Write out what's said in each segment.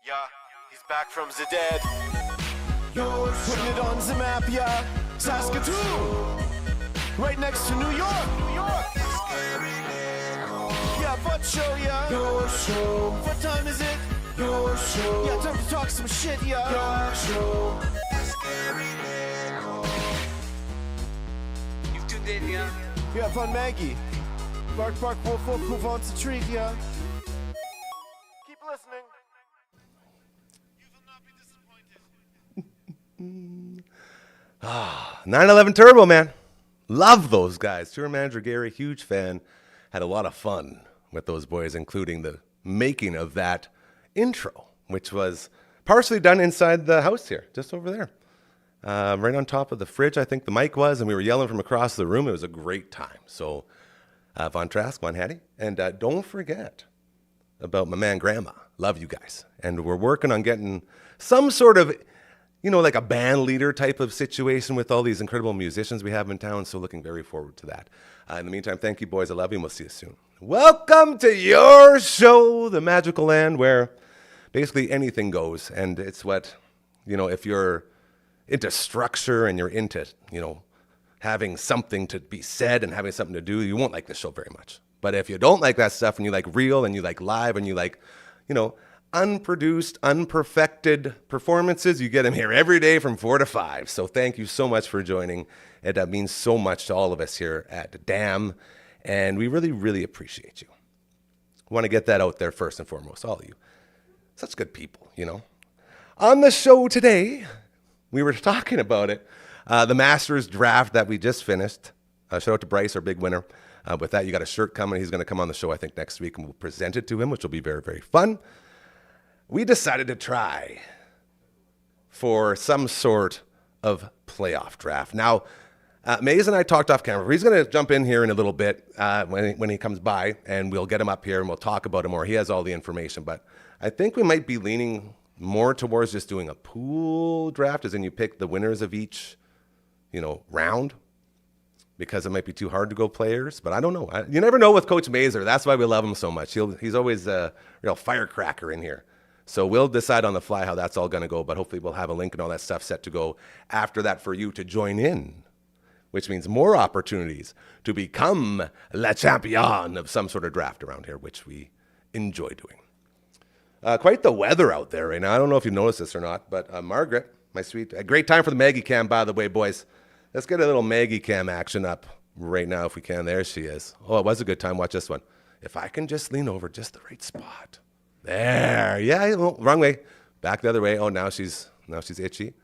Yeah, he's back from the dead. Yo, putting it on the map, yeah. Saskatoon, right next to New York. Yeah, what show, yeah. Your show. What time is it? Your show. Yeah, time to talk some shit, yeah. Your show. You've tuned in, yeah. Yeah, fun Maggie. Bark, bark, wolf, wolf, who wants a treat, yeah. Keep listening. 911 Turbo, man. Love those guys. Tour manager Gary, huge fan. Had a lot of fun with those boys, including the making of that intro, which was partially done inside the house here, just over there. Right on top of the fridge, I think the mic was, and we were yelling from across the room. It was a great time. So, Von Trask, Von Hattie. And don't forget about my man Grandma. Love you guys. And we're working on getting some sort of, like a band leader type of situation with all these incredible musicians we have in town. So looking very forward to that. In the meantime, thank you, boys. I love you, and we'll see you soon. Welcome to your show, the magical land where basically anything goes. And it's what, if you're into structure and you're into, having something to be said and having something to do, you won't like this show very much. But if you don't like that stuff and you like real and you like live and you like, unproduced, unperfected performances, you get them here every day from 4 to 5. So thank you so much for joining. It means so much to all of us here at DAM, and we really, really appreciate you. I want to get that out there first and foremost, all of you. Such good people, On the show today, we were talking about it, the Masters draft that we just finished. Shout out to Bryce, our big winner. With that, you got a shirt coming. He's going to come on the show, I think, next week, and we'll present it to him, which will be very, very fun. We decided to try for some sort of playoff draft. Now, Maze and I talked off camera. He's going to jump in here in a little bit when he comes by, and we'll get him up here and we'll talk about him more. He has all the information, but I think we might be leaning more towards just doing a pool draft, as in you pick the winners of each, round, because it might be too hard to go players. But I don't know. You never know with Coach Mazer. That's why we love him so much. He's always a real firecracker in here. So we'll decide on the fly how that's all going to go, but hopefully we'll have a link and all that stuff set to go after that for you to join in, which means more opportunities to become le champion of some sort of draft around here, which we enjoy doing. Quite the weather out there right now. I don't know if you noticed this or not, but Margaret, my sweet, a great time for the Maggie Cam, by the way, boys. Let's get a little Maggie Cam action up right now if we can. There she is. Oh, it was a good time. Watch this one. If I can just lean over just the right spot. There. Yeah, well, wrong way. Back the other way. Oh, now she's itchy.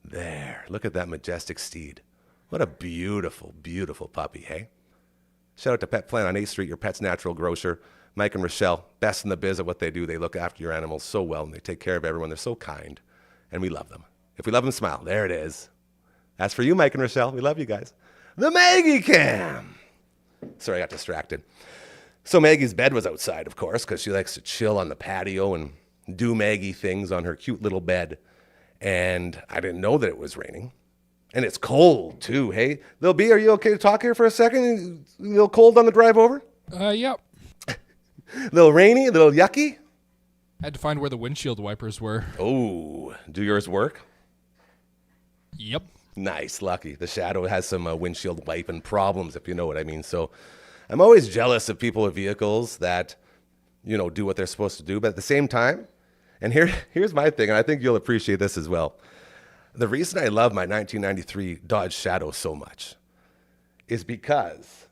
There. Look at that majestic steed. What a beautiful, beautiful puppy, hey? Shout out to Pet Plant on 8th Street, your pet's natural grocer. Mike and Rochelle, best in the biz at what they do. They look after your animals so well, and they take care of everyone. They're so kind, and we love them. If we love them, smile. There it is. That's for you, Mike and Rochelle. We love you guys. The Maggie Cam. Sorry, I got distracted. So Maggie's bed was outside, of course, because she likes to chill on the patio and do Maggie things on her cute little bed. And I didn't know that it was raining. And it's cold, too. Hey, Lil B, are you okay to talk here for a second? A little cold on the drive over? Yep. A little rainy, a little yucky? I had to find where the windshield wipers were. Oh, do yours work? Yep. Nice, lucky. The Shadow has some windshield wiping problems, if you know what I mean. So I'm always jealous of people with vehicles that, do what they're supposed to do. But at the same time, and here's my thing, and I think you'll appreciate this as well. The reason I love my 1993 Dodge Shadow so much is because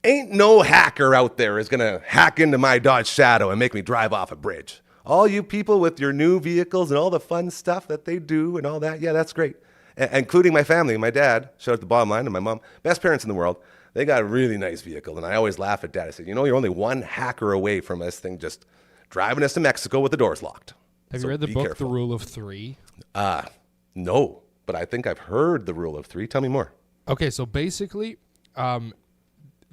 ain't no hacker out there is going to hack into my Dodge Shadow and make me drive off a bridge. All you people with your new vehicles and all the fun stuff that they do and all that, yeah, that's great. Including my family, my dad, shout out to Bottom Line, and my mom, best parents in the world. They got a really nice vehicle, and I always laugh at Dad. I said, you're only one hacker away from this thing just driving us to Mexico with the doors locked. Have you read the book, careful. The Rule of Three? No, but I think I've heard the Rule of Three. Tell me more. Okay, so basically,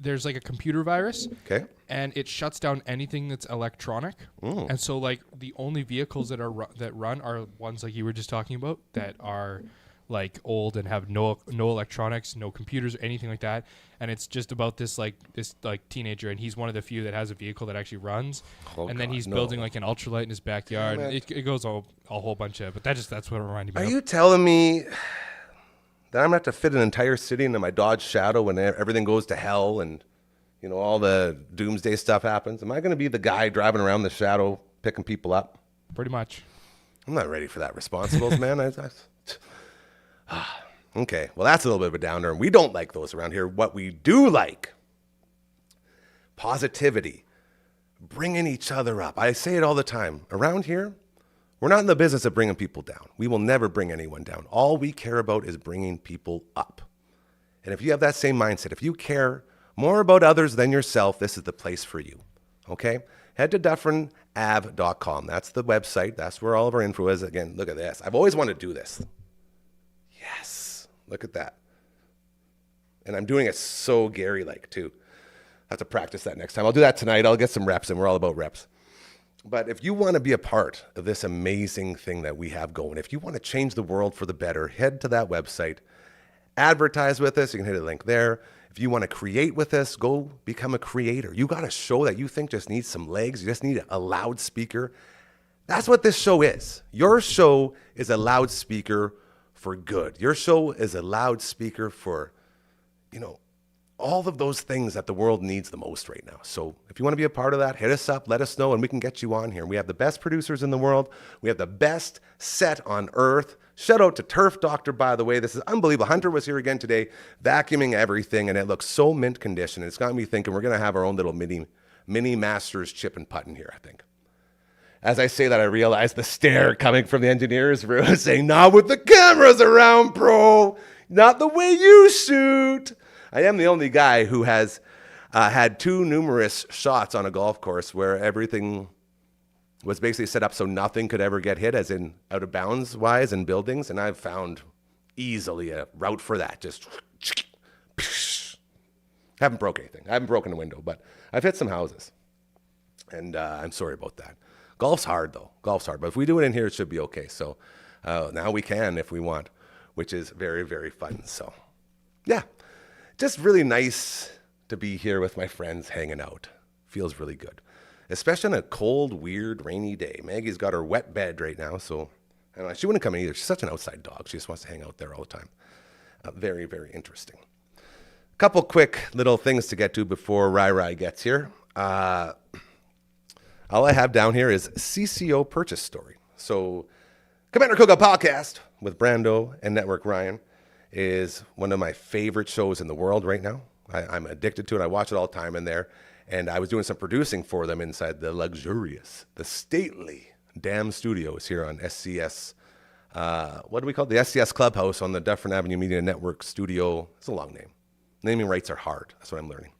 there's like a computer virus. Okay. And it shuts down anything that's electronic. And so, like, the only vehicles that run are ones like you were just talking about that are like old and have no electronics, no computers, anything like that. And it's just about this teenager, and he's one of the few that has a vehicle that actually runs. Oh, and then God, he's no. building like an ultralight in his backyard. Damn It goes a whole bunch of, but that's what it reminded me Are of. you telling me that I'm going to have to fit an entire city into my Dodge Shadow when everything goes to hell and, you know, all the doomsday stuff happens? Am I going to be the guy driving around the Shadow picking people up? Pretty much. I'm not ready for that responsibles, man. Okay, well, that's a little bit of a downer. We don't like those around here. What we do like, positivity, bringing each other up. I say it all the time. Around here, we're not in the business of bringing people down. We will never bring anyone down. All we care about is bringing people up. And if you have that same mindset, if you care more about others than yourself, this is the place for you, okay? Head to dufferinave.com. That's the website. That's where all of our info is. Again, look at this. I've always wanted to do this. Yes, look at that. And I'm doing it so Gary-like, too. I have to practice that next time. I'll do that tonight. I'll get some reps, and we're all about reps. But if you want to be a part of this amazing thing that we have going, if you want to change the world for the better, head to that website, advertise with us. You can hit a link there. If you want to create with us, go become a creator. You got a show that you think just needs some legs. You just need a loudspeaker. That's what this show is. Your show is a loudspeaker for good. Your show is a loudspeaker for, you know, all of those things that the world needs the most right now. So if you want to be a part of that, hit us up, let us know, and we can get you on here. We have the best producers in the world. We have the best set on earth. Shout out to Turf Doctor, by the way. This is unbelievable. Hunter was here again today, vacuuming everything, and it looks so mint condition. It's got me thinking we're going to have our own little mini Masters chip and putt in here, I think. As I say that, I realize the stare coming from the engineer's room saying, not with the cameras around, bro. Not the way you shoot. I am the only guy who has had too numerous shots on a golf course where everything was basically set up so nothing could ever get hit, as in out of bounds wise in buildings. And I've found easily a route for that. Just haven't broke anything. I haven't broken a window, but I've hit some houses. And I'm sorry about that. Golf's hard, though. Golf's hard. But if we do it in here, it should be okay. So now we can if we want, which is very, very fun. So, yeah. Just really nice to be here with my friends hanging out. Feels really good. Especially on a cold, weird, rainy day. Maggie's got her wet bed right now, so I don't know, she wouldn't come in either. She's such an outside dog. She just wants to hang out there all the time. Very, very interesting. A couple quick little things to get to before Rai gets here. All I have down here is CCO purchase story. So Commander Cookout Podcast with Brando and Network Ryan is one of my favorite shows in the world right now. I'm addicted to it. I watch it all the time in there. And I was doing some producing for them inside the luxurious, the stately damn studios here on SCS. What do we call it? The SCS Clubhouse on the Dufferin Avenue Media Network studio. It's a long name. Naming rights are hard. That's what I'm learning.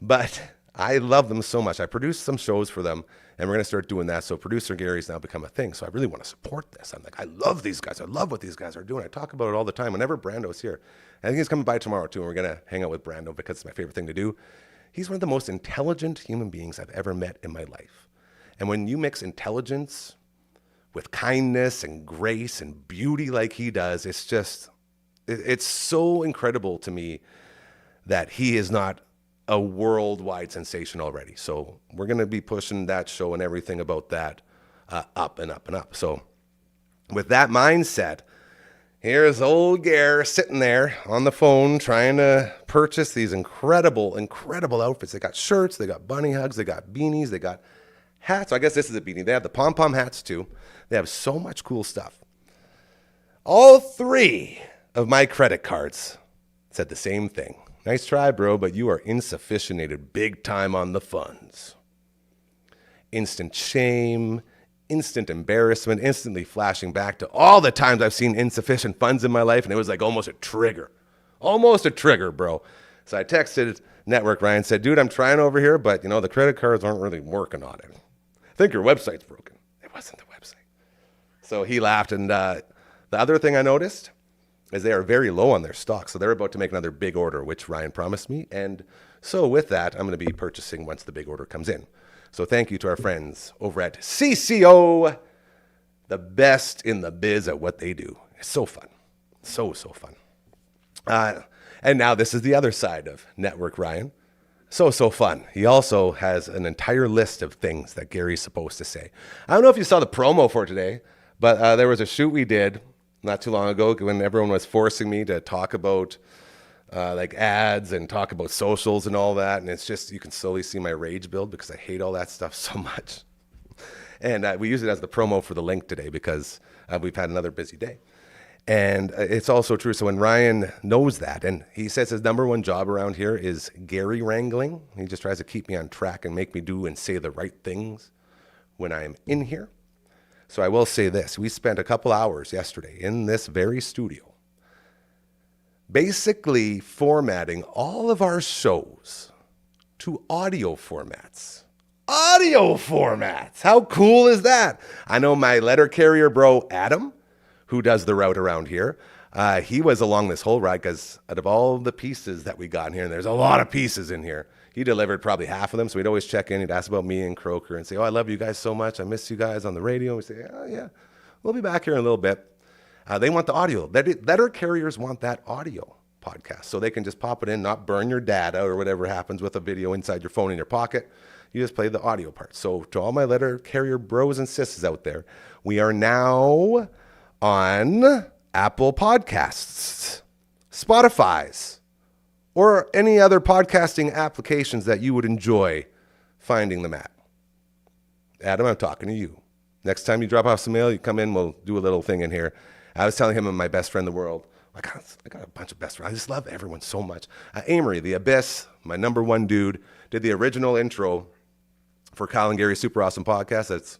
But I love them so much. I produced some shows for them, and we're going to start doing that. So producer Gary's now become a thing. So I really want to support this. I'm like, I love these guys. I love what these guys are doing. I talk about it all the time whenever Brando's here. I think he's coming by tomorrow, too, and we're going to hang out with Brando because it's my favorite thing to do. He's one of the most intelligent human beings I've ever met in my life. And when you mix intelligence with kindness and grace and beauty like he does, it's just, it's so incredible to me that he is not a worldwide sensation already. So we're going to be pushing that show and everything about that up and up and up. So with that mindset, here's old Gare sitting there on the phone trying to purchase these incredible, incredible outfits. They got shirts, they got bunny hugs, they got beanies, they got hats. I guess this is a beanie. They have the pom-pom hats too. They have so much cool stuff. All three of my credit cards said the same thing. Nice try, bro, but you are insufficiented big time on the funds. Instant shame, instant embarrassment, instantly flashing back to all the times I've seen insufficient funds in my life, and it was like almost a trigger. Almost a trigger, bro. So I texted Network Ryan, said, dude, I'm trying over here, but, you know, the credit cards aren't really working on it. I think your website's broken. It wasn't the website. So he laughed, and the other thing I noticed is they are very low on their stock. So they're about to make another big order, which Ryan promised me. And so with that, I'm going to be purchasing once the big order comes in. So thank you to our friends over at CCO, the best in the biz at what they do. It's so fun. So fun. And now this is the other side of Network Ryan. So fun. He also has an entire list of things that Gary's supposed to say. I don't know if you saw the promo for today, but there was a shoot we did not too long ago when everyone was forcing me to talk about like ads and talk about socials and all that. And it's just, you can slowly see my rage build because I hate all that stuff so much. And we use it as the promo for the link today because we've had another busy day. And it's also true. So when Ryan knows that, and he says his number one job around here is Gary wrangling. He just tries to keep me on track and make me do and say the right things when I'm in here. So I will say this. We spent a couple hours yesterday in this very studio basically formatting all of our shows to audio formats. Audio formats! How cool is that? I know my letter carrier bro, Adam, who does the route around here, he was along this whole ride because out of all the pieces that we got in here, and there's a lot of pieces in here, he delivered probably half of them. So we'd always check in. He'd ask about me and Croker and say, oh, I love you guys so much. I miss you guys on the radio. We say, oh, yeah, we'll be back here in a little bit. They want the audio. Letter carriers want that audio podcast so they can just pop it in, not burn your data or whatever happens with a video inside your phone in your pocket. You just play the audio part. So to all my letter carrier bros and sisters out there, we are now on Apple Podcasts, Spotify's, or any other podcasting applications that you would enjoy finding them at. Adam, I'm talking to you. Next time you drop off some mail, you come in, we'll do a little thing in here. I was telling him I'm my best friend in the world. I got a bunch of best friends. I just love everyone so much. Amory, the Abyss, my number one dude, did the original intro for Kyle and Gary's Super Awesome Podcast.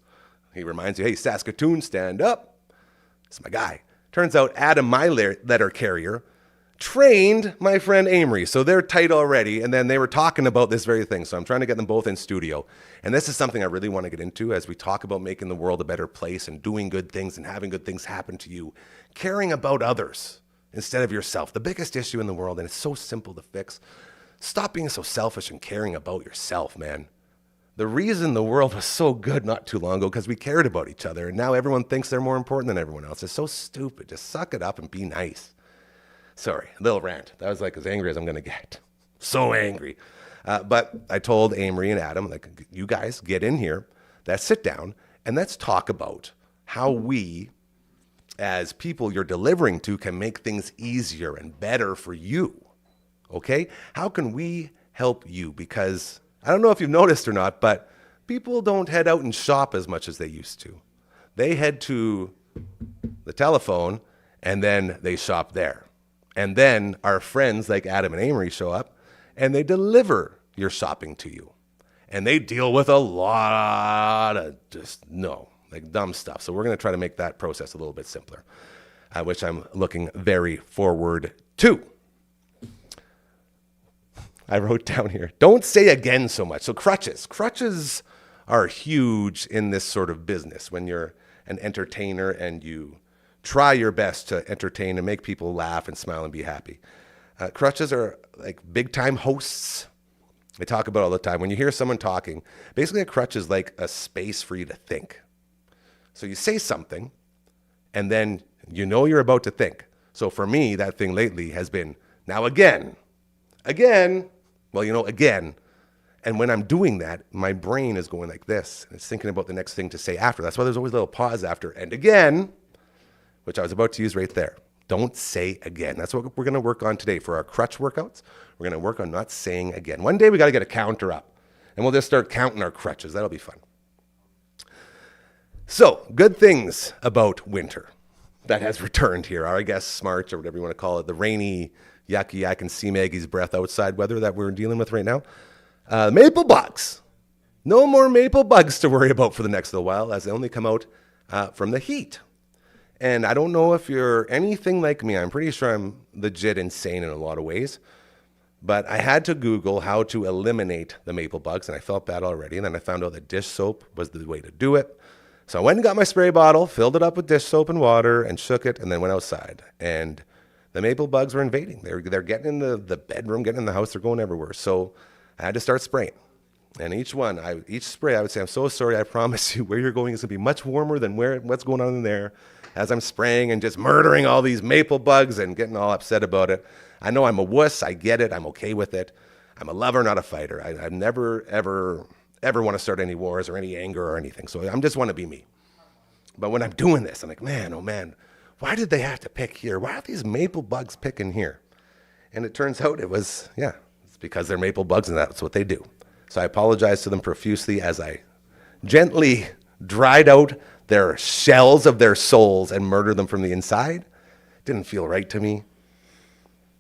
He reminds you, hey, Saskatoon, stand up. It's my guy. Turns out Adam, my letter carrier, trained my friend Amory. So they're tight already. And then they were talking about this very thing. So I'm trying to get them both in studio. And this is something I really want to get into as we talk about making the world a better place and doing good things and having good things happen to you. Caring about others instead of yourself. The biggest issue in the world, and it's so simple to fix. Stop being so selfish and caring about yourself, man. The reason the world was so good not too long ago because we cared about each other, and now everyone thinks they're more important than everyone else. It's so stupid. Just suck it up and be nice. Sorry, a little rant. That was like as angry as I'm going to get. So angry. But I told Amory and Adam, like, you guys get in here, let's sit down, and let's talk about how we, as people you're delivering to, can make things easier and better for you. Okay? How can we help you? Because I don't know if you've noticed or not, but people don't head out and shop as much as they used to. They head to the telephone and then they shop there. And then our friends like Adam and Amory show up and they deliver your shopping to you. And they deal with a lot of like dumb stuff. So we're going to try to make that process a little bit simpler, which I'm looking very forward to. I wrote down here, don't say again so much. So crutches. Crutches are huge in this sort of business when you're an entertainer and you try your best to entertain and make people laugh and smile and be happy. Crutches are like big time hosts. They talk about it all the time. When you hear someone talking, basically a crutch is like a space for you to think. So you say something and then you know you're about to think. So for me, that thing lately has been now again. Again. And when I'm doing that, my brain is going like this. And it's thinking about the next thing to say after. That's why there's always a little pause after. And again, which I was about to use right there. Don't say again. That's what we're going to work on today for our crutch workouts. We're going to work on not saying again. One day we got to get a counter up. And we'll just start counting our crutches. That'll be fun. So, good things about winter that has returned here. Or I guess March or whatever you want to call it. The rainy, yucky, I can see Maggie's breath outside weather that we're dealing with right now. Maple bugs. No more maple bugs to worry about for the next little while as they only come out from the heat. And I don't know if you're anything like me. I'm pretty sure I'm legit insane in a lot of ways. But I had to Google how to eliminate the maple bugs, and I felt bad already. And then I found out that dish soap was the way to do it. So I went and got my spray bottle, filled it up with dish soap and water, and shook it, and then went outside. And the maple bugs were invading. They're getting in the bedroom, getting in the house. They're going everywhere. So I had to start spraying. And each spray, I would say, I'm so sorry. I promise you, where you're going is going to be much warmer than what's going on in there. As I'm spraying and just murdering all these maple bugs and getting all upset about it. I know I'm a wuss. I get it. I'm okay with it. I'm a lover, not a fighter. I never, ever want to start any wars or any anger or anything. So I just want to be me. But when I'm doing this, I'm like, man, oh man, why did they have to pick here? Why are these maple bugs picking here? And it turns out it's because they're maple bugs and that's what they do. So I apologize to them profusely as I gently dried out their shells of their souls and murdered them from the inside. Didn't feel right to me.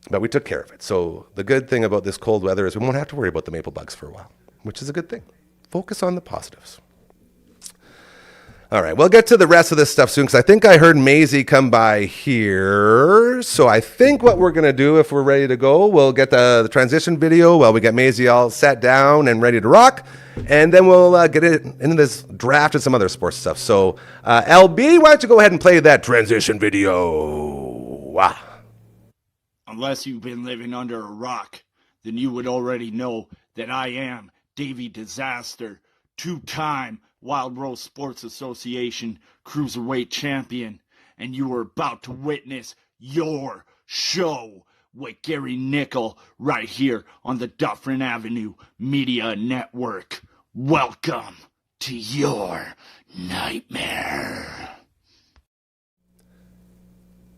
But we took care of it. So the good thing about this cold weather is we won't have to worry about the maple bugs for a while, which is a good thing. Focus on the positives. All right, we'll get to the rest of this stuff soon because I think I heard Maisie come by here. So I think what we're going to do, if we're ready to go, we'll get the transition video while we get Maisie all sat down and ready to rock. And then we'll get into this draft and some other sports stuff. So LB, why don't you go ahead and play that transition video? Wow. Unless you've been living under a rock, then you would already know that I am Davey Disaster, two-time Wild Rose Sports Association Cruiserweight Champion, and you are about to witness your show with Gary Nickel right here on the Dufferin Avenue Media Network. Welcome to your nightmare.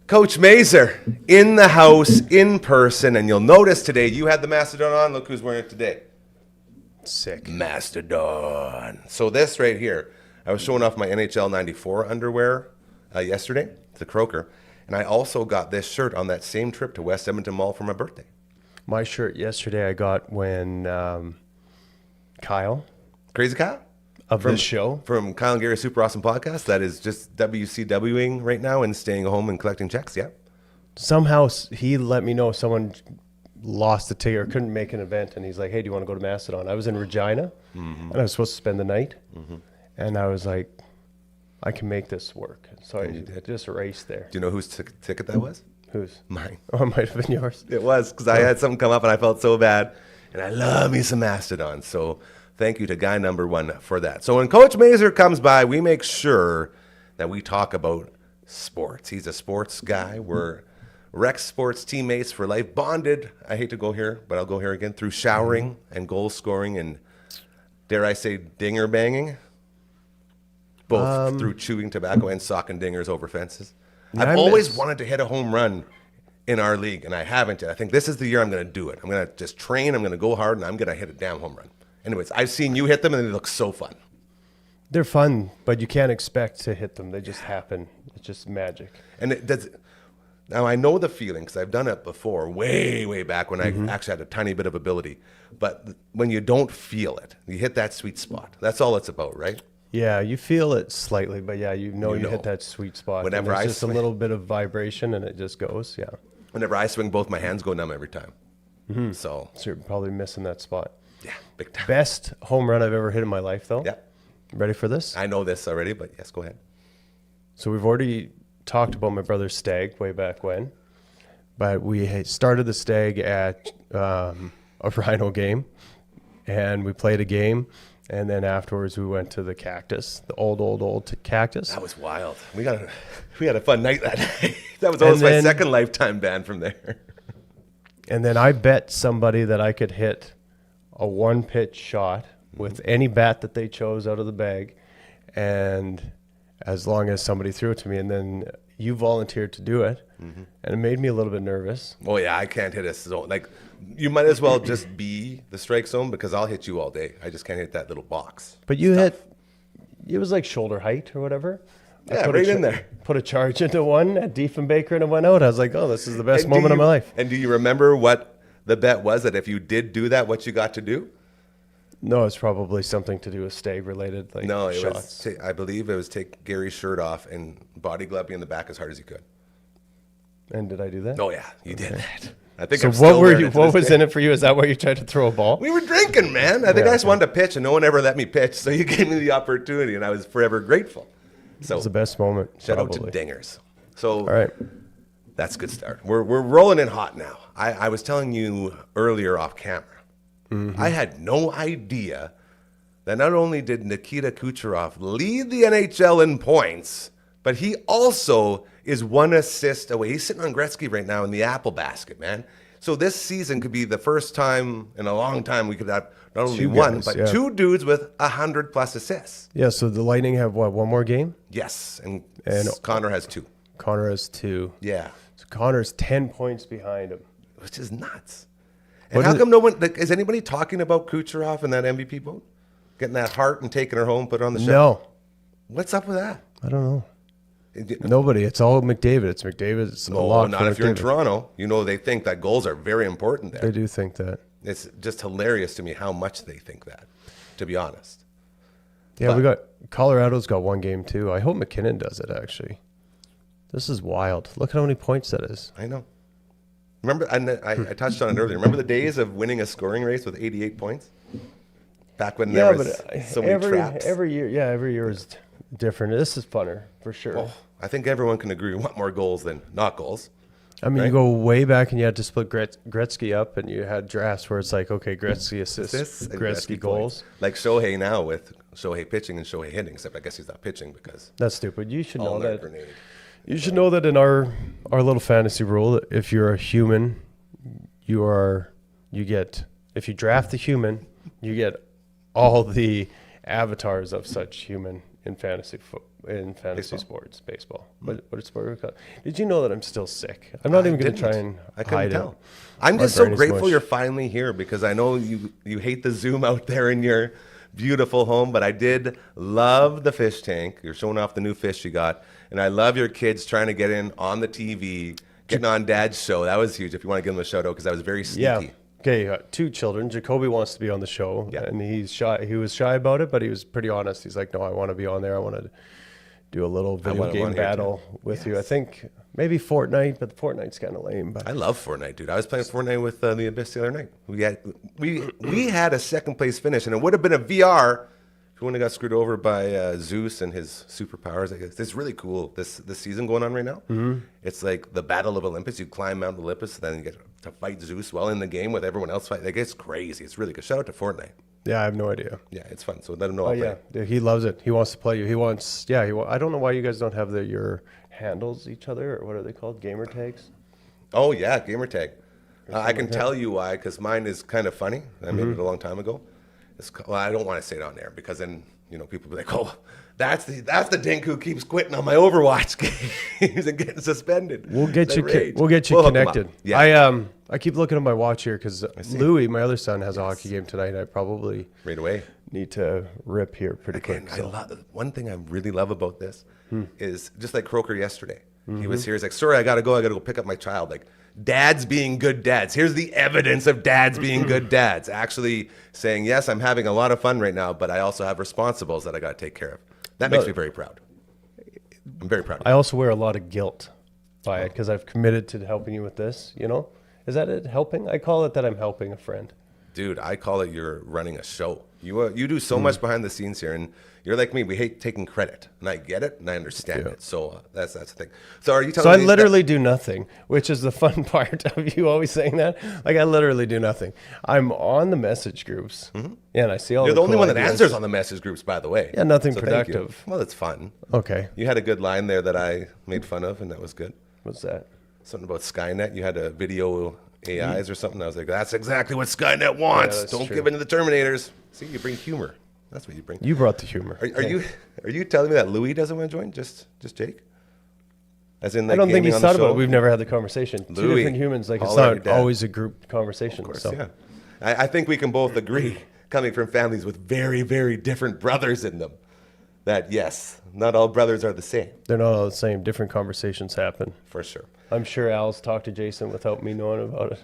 Coach Mazer in the house, in person, and you'll notice today you had the Mastodon on. Look who's wearing it today. Sick. Mastodon. So this right here, I was showing off my NHL 94 underwear yesterday to Croker, and I also got this shirt on that same trip to West Edmonton Mall for my birthday. My shirt yesterday I got when Kyle Crazy Kyle? of this show. From Kyle and Gary's Super Awesome Podcast that is just WCWing right now and staying home and collecting checks, yeah. Somehow he let me know someone lost a ticket or couldn't make an event, and he's like, hey, do you want to go to Mastodon? I was in Regina, and I was supposed to spend the night, and I was like, I can make this work. So I just raced there. Do you know whose ticket that was? Whose? Mine. Oh, it might have been yours. It was, because I had something come up and I felt so bad, and I love me some Mastodon, so thank you to guy number one for that. So when Coach Mazer comes by, we make sure that we talk about sports. He's a sports guy. We're Rex Sports teammates for life, bonded, I hate to go here, but I'll go here again, through showering and goal scoring and, dare I say, dinger banging, both through chewing tobacco and socking dingers over fences. I've always wanted to hit a home run in our league, and I haven't yet. I think this is the year I'm going to do it. I'm going to just train, I'm going to go hard, and I'm going to hit a damn home run. Anyways, I've seen you hit them, and they look so fun. They're fun, but you can't expect to hit them. They just happen. It's just magic. And it does. Now, I know the feeling because I've done it before, way, way back when I actually had a tiny bit of ability. But when you don't feel it, you hit that sweet spot. That's all it's about, right? Yeah, you feel it slightly, but yeah, you know. hit that sweet spot. Whenever it's just a little bit of vibration, and it just goes, yeah. Whenever I swing, both my hands go numb every time. So you're probably missing that spot. Yeah, big time. Best home run I've ever hit in my life, though. Yeah. Ready for this? I know this already, but yes, go ahead. So we've already talked about my brother's stag way back when, but we had started the stag at a Rhino game, and we played a game, and then afterwards we went to the Cactus, the old Cactus. That was wild. We had a fun night that night. That was almost my second lifetime ban from there. And then I bet somebody that I could hit a one-pitch shot with any bat that they chose out of the bag, and as long as somebody threw it to me, and then you volunteered to do it, and it made me a little bit nervous. Oh yeah, I can't hit a zone. Like, you might as well just be the strike zone because I'll hit you all day. I just can't hit that little box. But you hit, it was like shoulder height or whatever. Yeah, right in there. Put a charge into one at Diefenbaker and it went out. I was like, oh, this is the best moment of my life. And do you remember what the bet was, that if you did do that, what you got to do? No, it's probably something to do with stag related, like no, it shots. was. I believe it was take Gary's shirt off and body glove me in the back as hard as you could. And did I do that? Oh yeah, you did that. I think. So what were you? What was in it for you? Is that why you tried to throw a ball? We were drinking, man. I think I just wanted to pitch, and no one ever let me pitch. So you gave me the opportunity, and I was forever grateful. So it was the best moment. Shout probably. out to Dingers. So all right, that's a good start. We're rolling in hot now. I was telling you earlier off camera. I had no idea that not only did Nikita Kucherov lead the NHL in points, but he also is 1 assist away. He's sitting on Gretzky right now in the apple basket, man. So this season could be the first time in a long time we could have not only Two one, guys, but yeah. 2 dudes with 100+ assists. Yeah, so the Lightning have, what, one more game? Yes, and And- Connor has 2. Connor has 2. Yeah, So Connor's 10 points behind him. which is nuts. And What how is- come no one, like, is anybody talking about Kucherov and that MVP vote? Getting that heart and taking her home, put her on the show? No, What's up with that? I don't know. Nobody. It's all McDavid. It's McDavid. It's a No, lot not for if you're in McDavid. Toronto. You know, they think that goals are very important there. They do think that. It's just hilarious to me how much they think that, to be honest. Yeah, we got Colorado's got 1 game too. I hope McKinnon does it actually. This is wild. Look at how many points that is. I know. Remember, and I touched on it earlier. Remember the days of winning a scoring race with 88 points? Back when there was so many traps. every year is different. This is funner for sure. Oh, I think everyone can agree we want more goals than not goals. I mean, right? you go way back and you had to split Gretzky up, and you had drafts where it's like, okay, Gretzky assists, Assists and Gretzky points. goals. Like Shohei now with Shohei pitching and Shohei hitting, except I guess he's not pitching because That's stupid. You should know all that. grenade. You should know that in our little fantasy rule, if you're a human, if you draft a human, you get all the avatars of such human in fantasy Baseball? sports, baseball. What sport are we called? Did you know that I'm still sick? I'm not even going to try and I couldn't hide tell. it. I'm My just so brain is grateful mush. you're finally here because I know you hate the Zoom out there in your beautiful home, but I did love the fish tank. You're showing off the new fish you got, and I love your kids trying to get in on the TV, getting on Dad's show. That was huge. If you want to give them a shout out, because that was very sneaky. Yeah. Okay, you got 2 children. Jacoby wants to be on the show, Yeah. and he's shy. He was shy about it, but he was pretty honest. He's like, "No, I want to be on there. I want to do a little video want him game on here, battle with you." I think maybe Fortnite, but Fortnite's kind of lame. But I love Fortnite, dude. I was playing Fortnite with the Abyss the other night. We had a second place finish, and it would have been a VR. If you wouldn't have got screwed over by Zeus and his superpowers, I guess it's really cool. This season going on right now. Mm-hmm. It's like the Battle of Olympus. You climb Mount Olympus, then you get to fight Zeus while in the game with everyone else fighting. Like, it's crazy. It's really good. Shout out to Fortnite. yeah, I have no idea. Yeah, it's fun. So let him know. Oh I'll yeah, play. he loves it. He wants to play you. He wants. Yeah, I don't know why you guys don't have your handles each other, or what are they called? Gamer tags. Oh yeah, gamer tag. I can tell you why, because mine is kind of funny. I made it a long time ago. Well, I don't want to say it on there because then people be like, "Oh, that's the dink who keeps quitting on my Overwatch games and getting suspended." We'll get you. Rage. We'll get you We'll hook 'em up. connected. Yeah, I keep looking at my watch here because Louis, my other son, has a hockey game tonight. I probably right away. need to rip here pretty Again, quick. So. one thing I really love about this is just like Croker yesterday. He was here. He's like, "Sorry, I gotta go pick up my child." Like, dads being good dads. Here's the evidence of dads being good dads. Actually saying, "Yes, I'm having a lot of fun right now, but I also have responsibles that I gotta take care of." That makes me very proud. I'm very proud of I also wear a lot of guilt by it because I've committed to helping you with this. Is that it? Helping? I call it that I'm helping a friend. Dude, I call it you're running a show. You do so much behind the scenes here, and you're like me. We hate taking credit, and I get it, and I understand it. So that's the thing. So are you telling So I me literally do nothing, which is the fun part of you always saying that. Like, I literally do nothing. I'm on the message groups, and I see all you're the only cool one that ideas. answers on the message groups, by the way? Yeah, nothing So thank you. productive. Well, it's fun. Okay, You had a good line there that I made fun of, and that was good. what's that? Something about Skynet. You had a video AIs or something. I was like, that's exactly what Skynet wants. that's Don't true. give in to the Terminators. See, you bring humor. That's what you bring. You brought the humor. Are you telling me that Louis doesn't want to join? Just Jake? As in, I like, don't think gaming he's on the thought about show? it. We've never had the conversation. Two Louis, different humans. Like, it's holler at your not dad. always a group conversation. Of course, so. yeah. I think we can both agree, coming from families with very, very different brothers in them, that yes, not all brothers are the same, They're not all the same. Different conversations happen. for sure. I'm sure Al's talked to Jason without me knowing about it.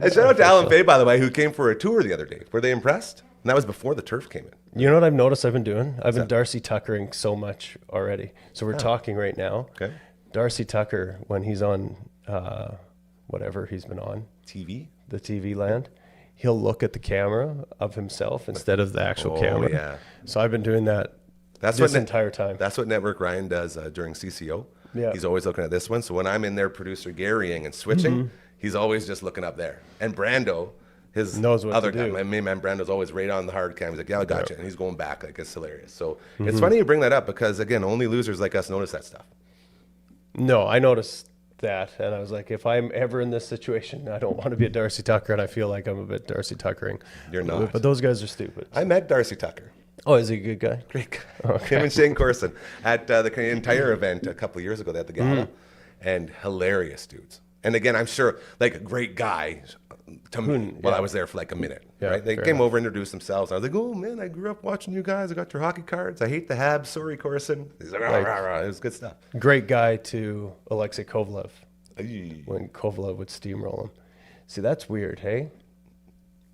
And shout out to Alan Fay, by the way, who came for a tour the other day. Were they impressed? And that was before the turf came in. You know what I've noticed I've been doing? I've been Darcy Tuckering so much already. So we're talking right now. Okay. Darcy Tucker, when he's on whatever he's been on, TV? the TV land, he'll look at the camera of himself instead of the actual Oh, camera. yeah. So I've been doing that That's this what entire time. That's what Network Ryan does during CCO. Yeah. He's always looking at this one. So when I'm in there producer Garying and switching, he's always just looking up there. And Brando his knows what other to guy, do. my main man Brando's always right on the hard cam. He's like, yeah, I got you. And he's going back. Like, it's hilarious. So it's funny you bring that up because, again, only losers like us notice that stuff. No, I noticed that, and I was like, if I'm ever in this situation, I don't want to be a Darcy Tucker, and I feel like I'm a bit Darcy Tuckering. You're not. But those guys are stupid. I met Darcy Tucker. Oh, is he a good guy? Great guy. Him and Shane Corson at the Canadian Tire event a couple of years ago. They had the gala, and hilarious dudes. And again, I'm sure, like, a great guy to me while I was there for like a minute. Yeah, right? They fair came enough. over, introduced themselves. I was like, oh, man, I grew up watching you guys. I got your hockey cards. I hate the Habs. Sorry, Corson. He's like, rah, rah, rah. It was good stuff. Great guy to Alexei Kovalev Ay. when Kovalev would steamroll him. See, that's weird, hey?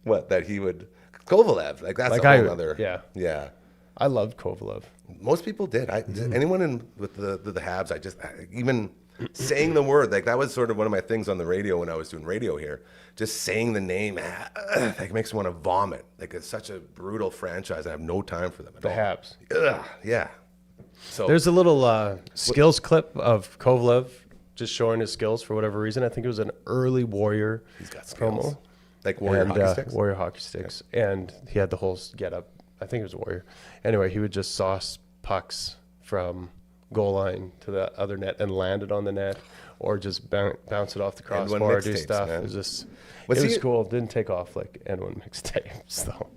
What, that he would... Kovalev. Like, that's Like a whole I- other... yeah. Yeah. I loved Kovalev. Most people did. Anyone with the Habs, even saying the word, like that was sort of one of my things on the radio when I was doing radio here. Just saying the name, like makes me want to vomit. Like it's such a brutal franchise. I have no time for them at The all. Habs. Ugh, yeah. So There's a little skills clip of Kovalev just showing his skills for whatever reason. I think it was an early Warrior he's got skills. promo. Like Warrior And, hockey sticks. Warrior hockey sticks. And he had the whole get up. I think it was Warrior. Anyway, he would just sauce pucks from goal line to the other net and land it on the net, or just bounce it off the N1 crossbar, do mixtapes, stuff. man. It was just, Was it was he- cool. Didn't take off like N1 mixtapes though.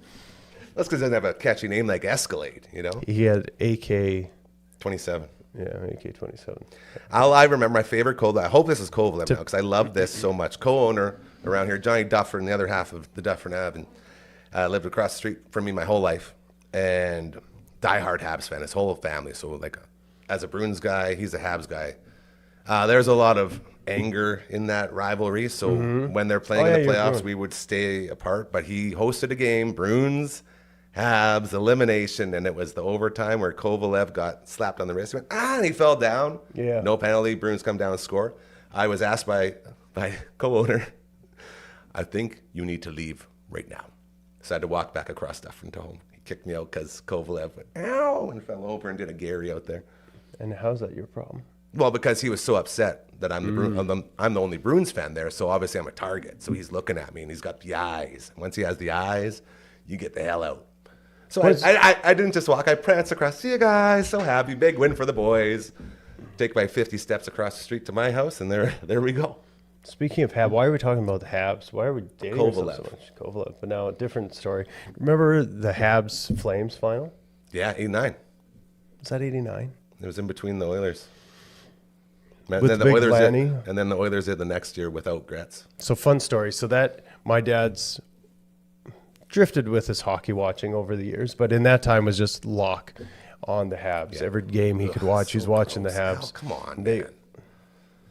That's because they have a catchy name like Escalade, you know? He had AK, 27. yeah, AK-27. I remember my favorite Kovalev. I hope this is Kovalev now because I love this so much. Co-owner around here, Johnny Dufferin, the other half of the Dufferin Ave, and lived across the street from me my whole life, and diehard Habs fan. His whole family. So like, as a Bruins guy, he's a Habs guy. There's a lot of anger in that rivalry. So when they're playing in the you're playoffs, Bruin. we would stay apart. But he hosted a game, Bruins. Habs elimination, and it was the overtime where Kovalev got slapped on the wrist. He went, and he fell down. Yeah. No penalty. Bruins come down and score. I was asked by co-owner, I think you need to leave right now. So I had to walk back across Dufferin to home. He kicked me out because Kovalev went, ow, and fell over and did a Gary out there. And how's that your problem? Well, because he was so upset that I'm I'm the only Bruins fan there, so obviously I'm a target. So he's looking at me, and he's got the eyes. Once he has the eyes, you get the hell out. So I didn't just walk. I pranced across. See you guys. So happy. Big win for the boys. Take my 50 steps across the street to my house, and there we go. Speaking of Habs, why are we talking about the Habs? Why are we dating ourselves so much? Kovalev. But now a different story. Remember the Habs Flames final? Yeah, 89. Was that 89? It was in between the Oilers. And With then the Big Oilers Lanny? and then the Oilers did the next year without Gretz. So fun story. So that my dad's drifted with his hockey watching over the years, but in that time was just lock on the Habs. Yeah. Every game he could watch, he's watching the gross. Habs. Oh, come on, They- man.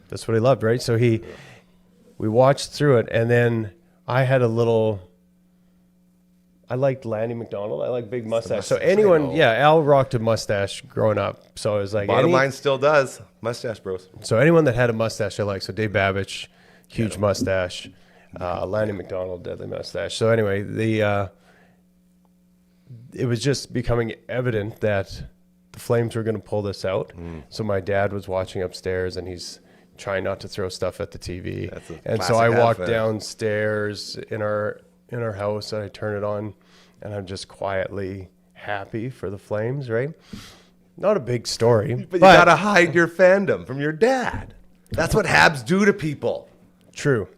That's what he loved, right? So we watched through it, and then I had a little. I liked Lanny McDonald. I like big mustache. So mustache, I anyone, know. yeah, Al rocked a mustache growing up. So I was like, Bottom line still does. Mustache Bros. So anyone that had a mustache, I like. So Dave Babbage, huge mustache. Lanny McDonald, deadly mustache. So anyway, it was just becoming evident that the Flames were going to pull this out. So my dad was watching upstairs, and he's trying not to throw stuff at the TV. That's a And so classic I walked Habs fan. downstairs in our house, and I turn it on, and I'm just quietly happy for the Flames. Right? Not a big story, But you gotta hide your fandom from your dad. That's what Habs do to people. True.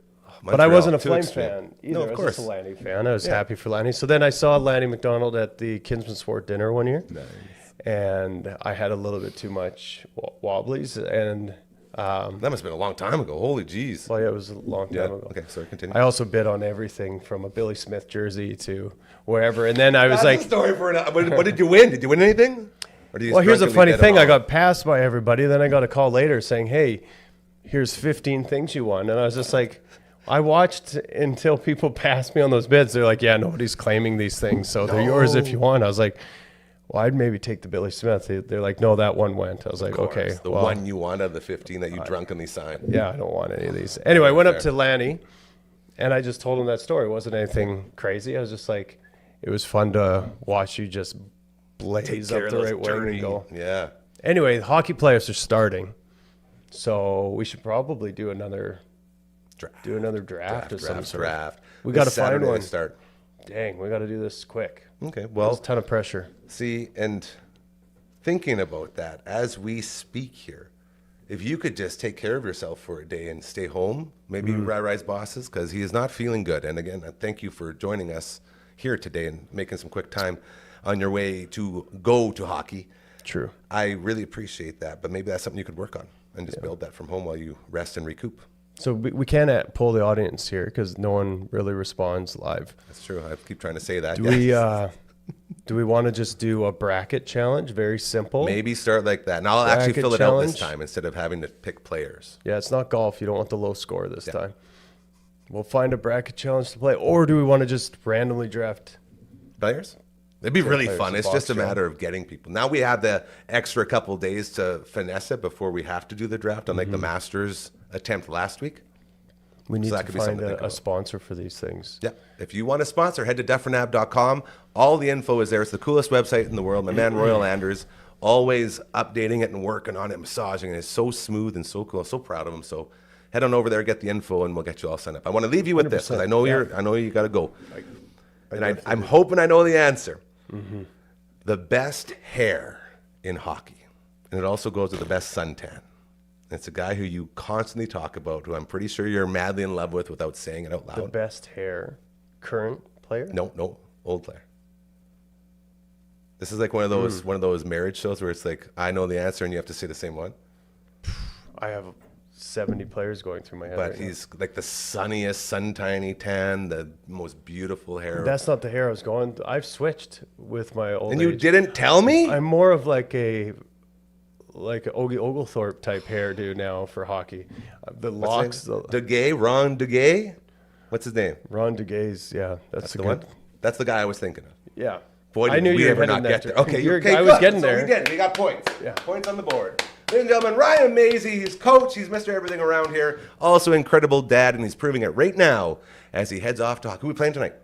But Montreal, I wasn't a too Flames extreme. fan either. No, of I was course. just a Lanny fan. I was happy for Lanny. So then I saw Lanny McDonald at the Kinsman Sport dinner one year. Nice. And I had a little bit too much wobblies. And, That must have been a long time ago. Holy jeez. well, yeah, it was a long time Yeah. ago. Okay, sorry, continue. I also bid on everything from a Billy Smith jersey to wherever. And then I was That's like, a story for what did you win? Did you win anything? Or do you well, just here's a drunkenly funny bet thing. them I all? got passed by everybody. Then I got a call later saying, hey, here's 15 things you won. And I was just like, I watched until people passed me on those bids. They're like, yeah, nobody's claiming these things, so they're yours if you want. I was like, well, I'd maybe take the Billy Smith. They're like, no, that one went. I was like, Of course, okay. the well, one you won out of the 15 that you drunkenly signed. yeah, I don't want any of these. Anyway, I went up Fair. to Lanny, and I just told him that story. It wasn't anything crazy. I was just like, it was fun to watch you just blaze care up of the those right wing dirty- and go. Yeah. Anyway, the hockey playoffs are starting, so we should probably do another Draft. draft of some sort. Draft. We got to This find Saturday one. Start. Dang, we got to do this quick. Okay, There's well, a ton of pressure. see, and thinking about that as we speak here, if you could just take care of yourself for a day and stay home, maybe Rai Rai's bosses, because he is not feeling good. And again, thank you for joining us here today and making some quick time on your way to go to hockey. True. I really appreciate that, but maybe that's something you could work on and just build that from home while you rest and recoup. So we can't pull the audience here because no one really responds live. That's true. I keep trying to say that. Do we want to just do a bracket challenge? Very simple. Maybe start like that. And I'll actually Bracket fill it out this challenge. time instead of having to pick players. Yeah, it's not golf. You don't want the low score this time. We'll find a bracket challenge to play. Or do we want to just randomly draft? Players? It'd be really players fun. to It's just a box draw. matter of getting people. Now we have the extra couple days to finesse it before we have to do the draft, unlike the Masters attempt last week. We need that to could be find something to think a about. sponsor for these things. Yeah. If you want to sponsor, head to dufferinav.com. All the info is there. It's the coolest website in the world. My man Royal Anders always updating it and working on it, massaging it. It's so smooth and so cool. So proud of him. So head on over there, get the info, and we'll get you all signed up. I want to leave you with this because I know I know you got to go. I'm hoping I know the answer. Mm-hmm. The best hair in hockey, and it also goes with the best suntan. It's a guy who you constantly talk about, who I'm pretty sure you're madly in love with without saying it out The loud. best hair, current player? No, old player. This is like one of those marriage shows where it's like I know the answer and you have to say the same one. I have 70 players going through my head. But right now. he's like the sunniest, sun-tiny tan, the most beautiful hair. That's not the hair I was going. I've switched with my old and you age. didn't tell me? I'm more of like a Ogie Oglethorpe type hairdo now for hockey. The locks, DeGay, Ron DeGay? What's his name? Ron DeGay's, yeah, that's a The good one? That's the guy I was thinking of. Yeah. Boy, I did knew we you were ever heading not that get there. direction. Okay, I was good. getting So there. we did. We got points. Yeah. Points on the board. Ladies and gentlemen, Ryan Mazie, he's coach. He's Mr. Everything around here. Also incredible dad, and he's proving it right now as he heads off to hockey. Who are we playing tonight?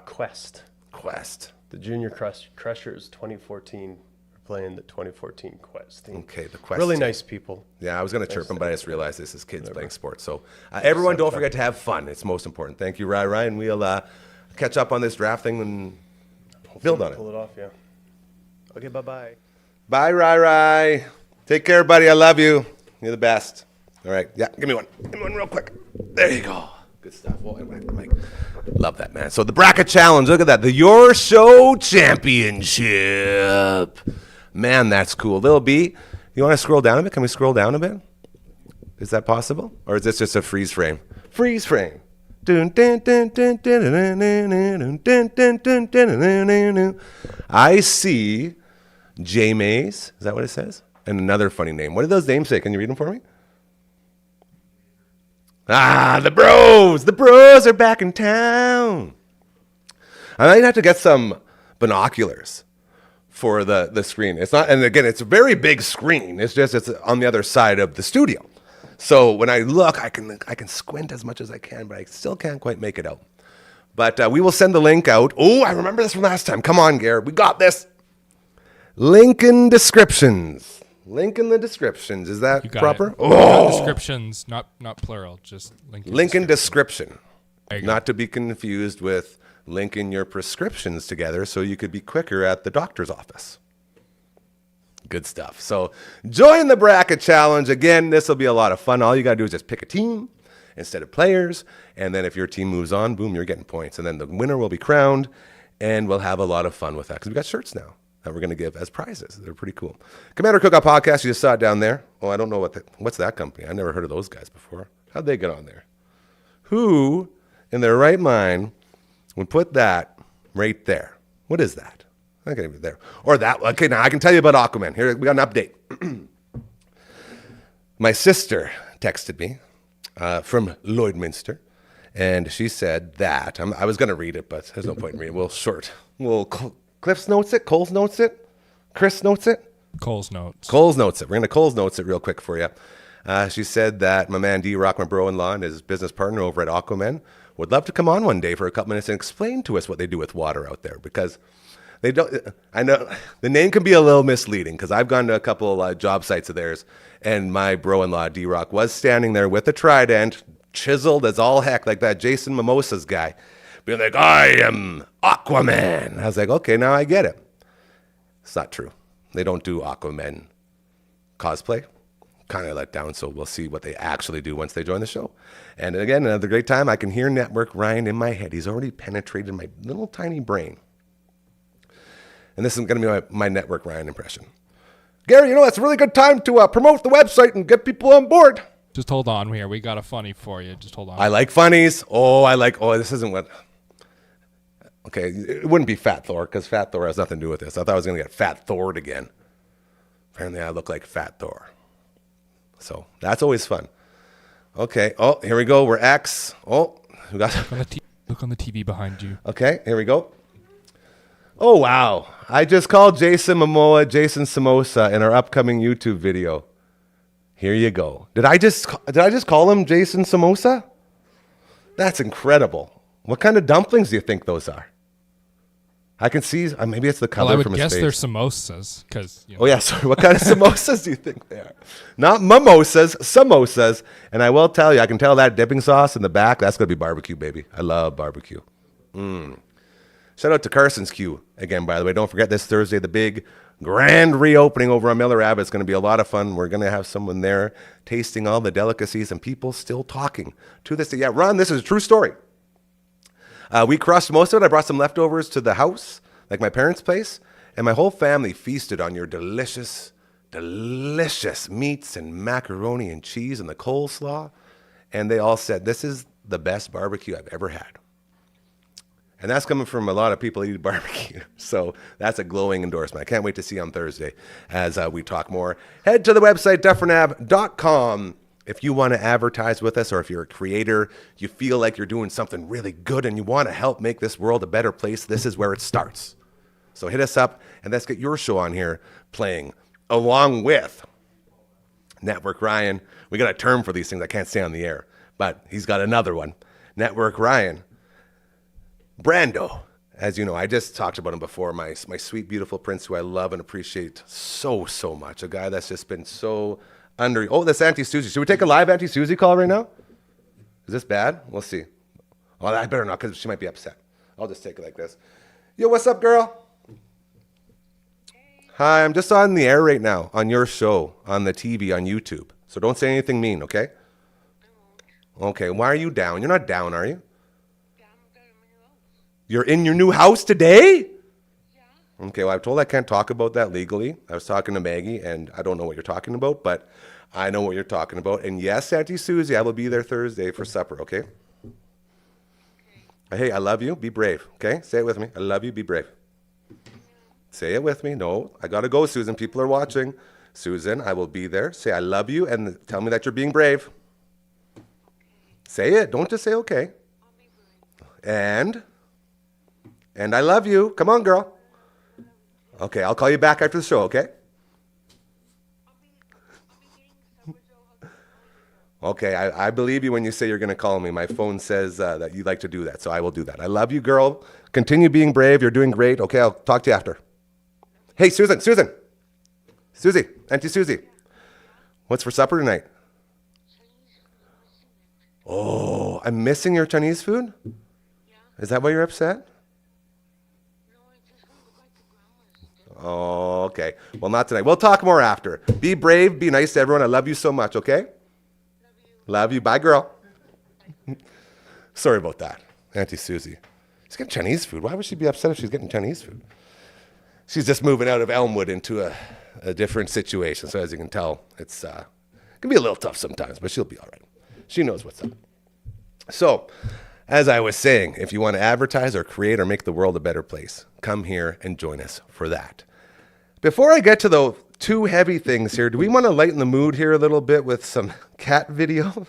Quest. Quest. The Junior Crushers 2014. We're playing the 2014 Quest team. Okay, the Quest. Really team. nice people. Yeah, I was going to chirp him, but I just realized this is kids playing sports. So everyone, don't forget to have fun. It's most important. Thank you, Ryan. We'll catch up on this draft thing and build on it. Pull it off, yeah. Okay, bye-bye. Bye, Rai. Take care, buddy. I love you. You're the best. All right. Yeah, give me one. Give me one real quick. There you go. Good stuff. Well, Mike. Love that, man. So the bracket challenge. Look at that. The Your Show Championship. Man, that's cool. Little B, you want to scroll down a bit? Can we scroll down a bit? Is that possible? Or is this just a freeze frame? Freeze frame. I see J Mays. Is that what it says? And another funny name. What do those names say? Can you read them for me? Ah, the bros. The bros are back in town. I might have to get some binoculars for the screen. It's not, and again, it's a very big screen. It's on the other side of the studio. So when I look, I can squint as much as I can, but I still can't quite make it out. But we will send the link out. Oh, I remember this from last time. Come on, Garrett. We got this. Link in descriptions. Link in the descriptions. Is that You got proper? it. Oh, Descriptions, not plural, just link. link in description. There you go. Not to be confused with linking your prescriptions together so you could be quicker at the doctor's office. Good stuff. So join the bracket challenge. Again, this will be a lot of fun. All you got to do is just pick a team instead of players. And then if your team moves on, boom, you're getting points. And then the winner will be crowned. And we'll have a lot of fun with that because we got shirts now that we're going to give as prizes. They're pretty cool. Commander Cookout Podcast, you just saw it down there. Oh, I don't know what's that company. I never heard of those guys before. How'd they get on there? Who in their right mind would put that right there? What is that? Okay, even there. Or that. Okay, now I can tell you about Aquaman. Here, we got an update. My sister texted me from Lloydminster, and she said that, I was going to read it, but there's no point in reading it. We'll Cliff's notes it, Cole's notes it, Chris notes it. Cole's notes. Cole's notes it. We're going to Cole's notes it real quick for you. She said that my man D-Rock, my bro-in-law, and his business partner over at Aquaman would love to come on one day for a couple minutes and explain to us what they do with water out there, because they don't. I know the name can be a little misleading because I've gone to a couple job sites of theirs, and my bro-in-law D-Rock was standing there with a trident, chiseled as all heck, like that Jason Mimosas guy, being like, I am Aquaman. I was like, okay, now I get it. It's not true. They don't do Aquaman cosplay. Kind of let down, so we'll see what they actually do once they join the show. And again, another great time. I can hear Network Ryan in my head. He's already penetrated my little tiny brain. And this is going to be my Network Ryan impression. Gary, it's a really good time to promote the website and get people on board. Just hold on here. We got a funny for you. Just hold on. I like funnies. This isn't what... Okay, it wouldn't be Fat Thor, because Fat Thor has nothing to do with this. I thought I was going to get Fat Thored again. Apparently I look like Fat Thor. So that's always fun. Okay. Oh, here we go. We're X. Oh, we got... Look on the TV behind you. Okay, here we go. Oh, wow. I just called Jason Momoa Jason Samosa in our upcoming YouTube video. Here you go. Did I just call him Jason Samosa? That's incredible. What kind of dumplings do you think those are? I can see, maybe it's the color from his face. I would guess they're samosas. Oh, yeah, sorry. What kind of samosas do you think they are? Not mimosas, samosas. And I will tell you, I can tell that dipping sauce in the back, that's going to be barbecue, baby. I love barbecue. Shout out to Carson's Q again, by the way. Don't forget this Thursday, the big grand reopening over on Miller Ave. It's going to be a lot of fun. We're going to have someone there tasting all the delicacies and people still talking to this day. Yeah, Ron, this is a true story. We crushed most of it. I brought some leftovers to the house, like my parents' place, and my whole family feasted on your delicious, delicious meats and macaroni and cheese and the coleslaw. And they all said, this is the best barbecue I've ever had. And that's coming from a lot of people who eat barbecue. So that's a glowing endorsement. I can't wait to see you on Thursday as we talk more. Head to the website, dufferinave.com. If you want to advertise with us, or if you're a creator, you feel like you're doing something really good and you want to help make this world a better place, this is where it starts. So hit us up and let's get your show on here playing along with Network Ryan. We got a term for these things I can't say on the air, but he's got another one. Network Ryan. Brando. As you know, I just talked about him before, my sweet, beautiful prince who I love and appreciate so, so much. A guy that's just been so... that's Auntie Susie. Should we take a live Auntie Susie call right now? Is this bad? We'll see. Oh, I better not, because she might be upset. I'll just take it like this. Yo, what's up, girl? Hi, I'm just on the air right now on your show on the TV on YouTube. So don't say anything mean, okay? Okay, why are you down? You're not down, are you? You're in your new house today? Okay, well, I've told I can't talk about that legally. I was talking to Maggie, and I don't know what you're talking about, but I know what you're talking about. And yes, Auntie Susie, I will be there Thursday for supper, okay? Hey, I love you. Be brave, okay? Say it with me. I love you. Be brave. Say it with me. No, I got to go, Susan. People are watching. Susan, I will be there. Say I love you, and tell me that you're being brave. Say it. Don't just say okay. And I love you. Come on, girl. Okay, I'll call you back after the show, okay? Okay, I believe you when you say you're going to call me. My phone says that you like to do that, so I will do that. I love you, girl. Continue being brave. You're doing great. Okay, I'll talk to you after. Hey, Susie, Auntie Susie. What's for supper tonight? Oh, I'm missing your Chinese food? Is that why you're upset? Oh, okay. Well, not tonight. We'll talk more after. Be brave. Be nice to everyone. I love you so much, okay? Love you. Bye, girl. Sorry about that. Auntie Susie. She's getting Chinese food. Why would she be upset if she's getting Chinese food? She's just moving out of Elmwood into a different situation. So as you can tell, it can be a little tough sometimes, but she'll be all right. She knows what's up. So, as I was saying, if you want to advertise or create or make the world a better place, come here and join us for that. Before I get to the two heavy things here, do we want to lighten the mood here a little bit with some cat video?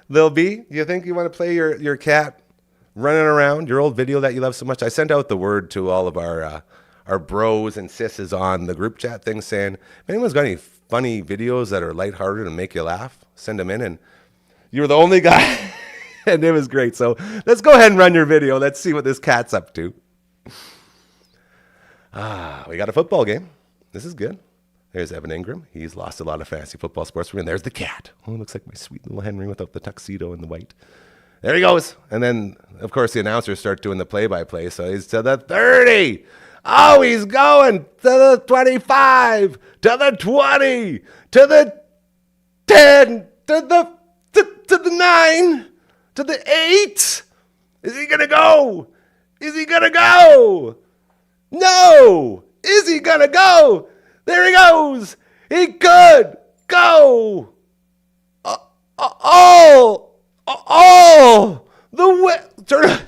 Lil B, you think you want to play your cat running around, your old video that you love so much? I sent out the word to all of our bros and sisses on the group chat thing saying, if anyone's got any funny videos that are lighthearted and make you laugh, send them in. And you were the only guy. And it was great. So let's go ahead and run your video. Let's see what this cat's up to. We got a football game. This is good. There's Evan Ingram. He's lost a lot of fantasy football sports. And there's the cat. Oh, it looks like my sweet little Henry without the tuxedo and the white. There he goes. And then, of course, the announcers start doing the play-by-play. So he's to the 30. Oh, he's going to the 25, to the 20, to the 10, to the 9, to the 8. Is he going to go? Is he going to go? No. Is he going to go? There he goes. He could go. The way.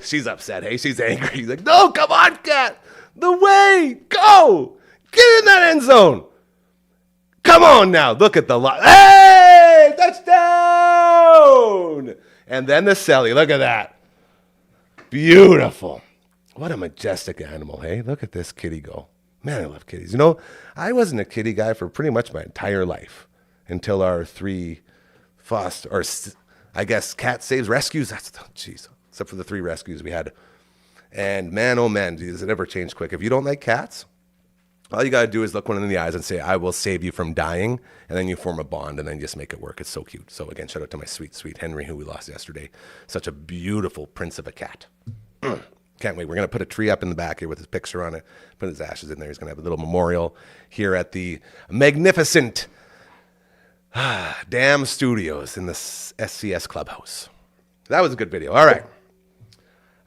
She's upset. Hey, she's angry. He's like, no, come on, cat. The way. Go. Get in that end zone. Come on now. Look at the line. Hey, touchdown. And then the celly. Look at that. Beautiful. What a majestic animal, hey? Look at this kitty go. Man, I love kitties. You know, I wasn't a kitty guy for pretty much my entire life until our 3 foster, or I guess cat saves rescues. Jeez, except for the 3 rescues we had. And man, oh man, does it ever change quick. If you don't like cats, all you got to do is look one in the eyes and say, I will save you from dying. And then you form a bond and then just make it work. It's so cute. So again, shout out to my sweet, sweet Henry, who we lost yesterday. Such a beautiful prince of a cat. Can't wait. We're going to put a tree up in the back here with his picture on it. Put his ashes in there. He's going to have a little memorial here at the magnificent Dam Studios in the SCS Clubhouse. That was a good video. All right.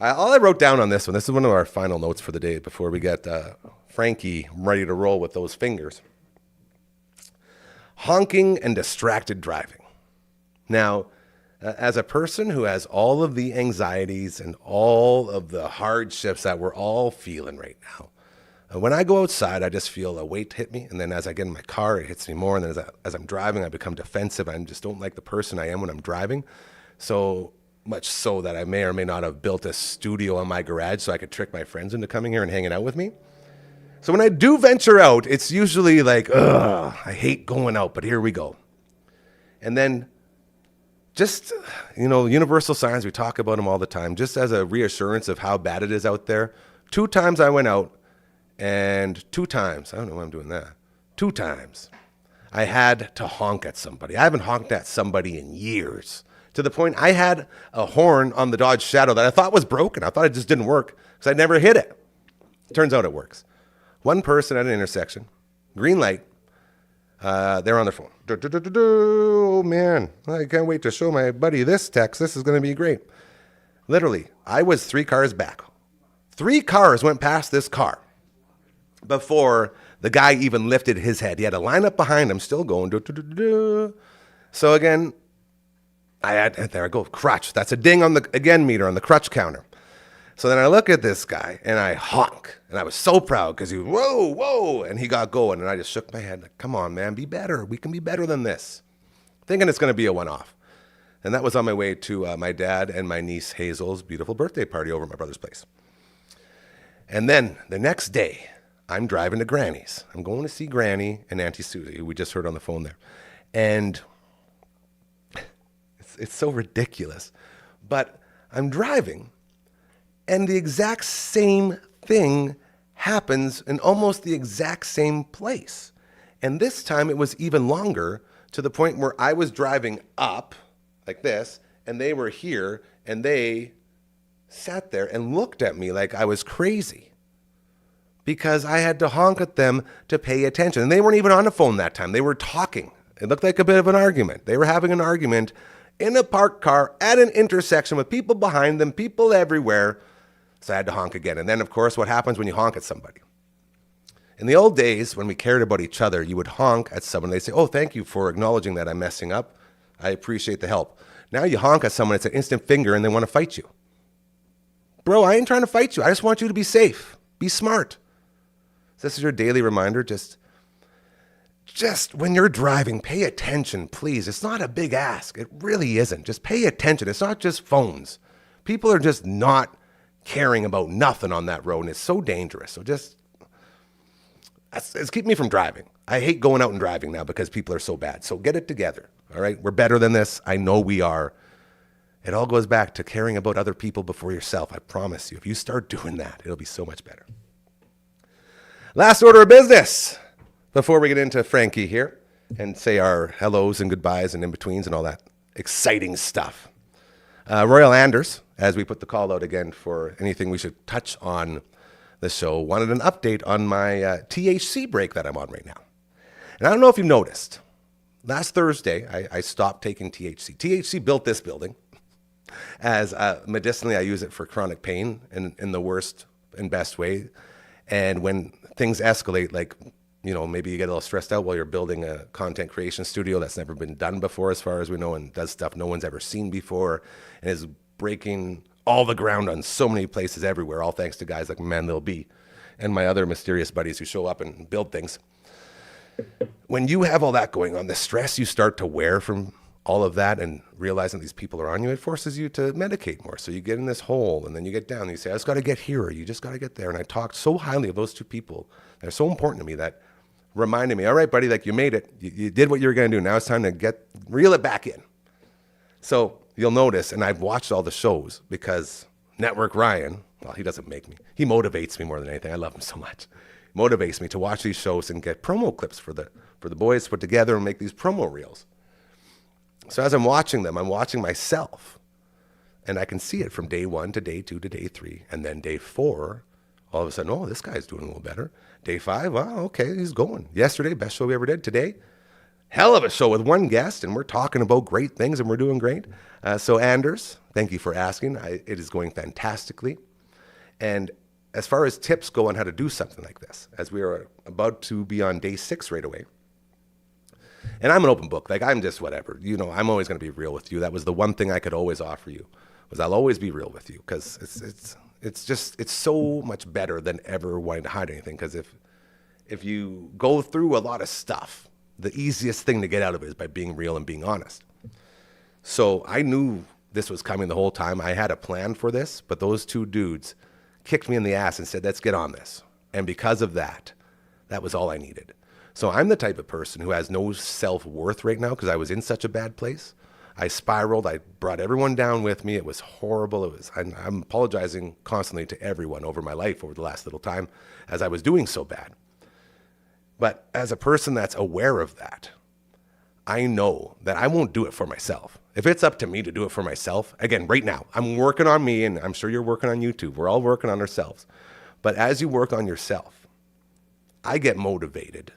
All I wrote down on this one, this is one of our final notes for the day before we get Frankie ready to roll with those fingers. Honking and distracted driving. Now, as a person who has all of the anxieties and all of the hardships that we're all feeling right now, when I go outside, I just feel a weight hit me. And then as I get in my car, it hits me more. And then as I'm driving, I become defensive. I just don't like the person I am when I'm driving. So much so that I may or may not have built a studio in my garage so I could trick my friends into coming here and hanging out with me. So when I do venture out, it's usually like, ugh, I hate going out, but here we go. And then just, you know, universal signs, we talk about them all the time, just as a reassurance of how bad it is out there. 2 times I went out, and 2 times, I don't know why I'm doing that, 2 times I had to honk at somebody. I haven't honked at somebody in years, to the point I had a horn on the Dodge Shadow that I thought was broken. I thought it just didn't work because I never hit it. Turns out it works. One person at an intersection, green light, they're on their phone. Oh, man, I can't wait to show my buddy this text. This is going to be great. Literally, I was 3 cars back. 3 cars went past this car before the guy even lifted his head. He had a line up behind him, still going. So again, there I go, crutch. That's a ding on the, again, meter on the crutch counter. So then I look at this guy and I honk. And I was so proud because he was, whoa, whoa. And he got going. And I just shook my head. Like, come on, man, be better. We can be better than this. Thinking it's going to be a one-off. And that was on my way to my dad and my niece Hazel's beautiful birthday party over at my brother's place. And then the next day, I'm driving to Granny's. I'm going to see Granny and Auntie Susie, who we just heard on the phone there. And it's so ridiculous. But I'm driving, and the exact same thing happens in almost the exact same place. And this time it was even longer, to the point where I was driving up like this, and they were here, and they sat there and looked at me like I was crazy because I had to honk at them to pay attention. And they weren't even on the phone that time. They were talking. It looked like a bit of an argument. They were having an argument in a parked car at an intersection with people behind them, people everywhere. So I had to honk again. And then, of course, what happens when you honk at somebody? In the old days, when we cared about each other, you would honk at someone. They'd say, oh, thank you for acknowledging that I'm messing up. I appreciate the help. Now you honk at someone, it's an instant finger, and they want to fight you. Bro, I ain't trying to fight you. I just want you to be safe. Be smart. So this is your daily reminder. Just when you're driving, pay attention, please. It's not a big ask. It really isn't. Just pay attention. It's not just phones. People are just not caring about nothing on that road, and it's so dangerous. So just it's keep me from driving. I hate going out and driving now because people are so bad. So get it together, all right? We're better than this. I know we are. It all goes back to caring about other people before yourself. I promise you, if you start doing that, it'll be so much better. Last order of business before we get into Frankie here and say our hellos and goodbyes and in-betweens and all that exciting stuff, Royal Anders, as we put the call out again for anything we should touch on the show, wanted an update on my THC break that I'm on right now. And I don't know if you noticed, last Thursday, I stopped taking THC. THC built this building. As medicinally, I use it for chronic pain in the worst and best way. And when things escalate, like, you know, maybe you get a little stressed out while you're building a content creation studio that's never been done before, as far as we know, and does stuff no one's ever seen before, and is breaking all the ground on so many places everywhere, all thanks to guys like Man Lil B and my other mysterious buddies who show up and build things. When you have all that going on, the stress you start to wear from all of that and realizing these people are on you, it forces you to medicate more. So you get in this hole and then you get down and you say, I just got to get here, or you just got to get there. And I talked so highly of those two people that are so important to me that reminded me, all right, buddy, like you made it. You did what you were going to do. Now it's time to reel it back in. So you'll notice, and I've watched all the shows because Network Ryan, well, he doesn't make me. He motivates me more than anything. I love him so much. Motivates me to watch these shows and get promo clips for the boys to put together and make these promo reels. So as I'm watching them, I'm watching myself, and I can see it from day 1 to day 2 to day 3, and then day 4, all of a sudden, oh, this guy's doing a little better. Day 5, wow, okay, he's going. Yesterday, best show we ever did. Today, hell of a show with one guest, and we're talking about great things, and we're doing great. So Anders, thank you for asking. It is going fantastically. And as far as tips go on how to do something like this, as we are about to be on day 6 right away, and I'm an open book. Like, I'm just whatever. You know, I'm always going to be real with you. That was the one thing I could always offer you, was I'll always be real with you, because it's so much better than ever wanting to hide anything. Because if you go through a lot of stuff, the easiest thing to get out of it is by being real and being honest. So I knew this was coming the whole time. I had a plan for this, but those two dudes kicked me in the ass and said, let's get on this. And because of that, that was all I needed. So I'm the type of person who has no self-worth right now because I was in such a bad place. I spiraled. I brought everyone down with me. It was horrible. I'm apologizing constantly to everyone over my life over the last little time as I was doing so bad. But as a person that's aware of that, I know that I won't do it for myself. If it's up to me to do it for myself, again, right now, I'm working on me, and I'm sure you're working on YouTube. We're all working on ourselves. But as you work on yourself, I get motivated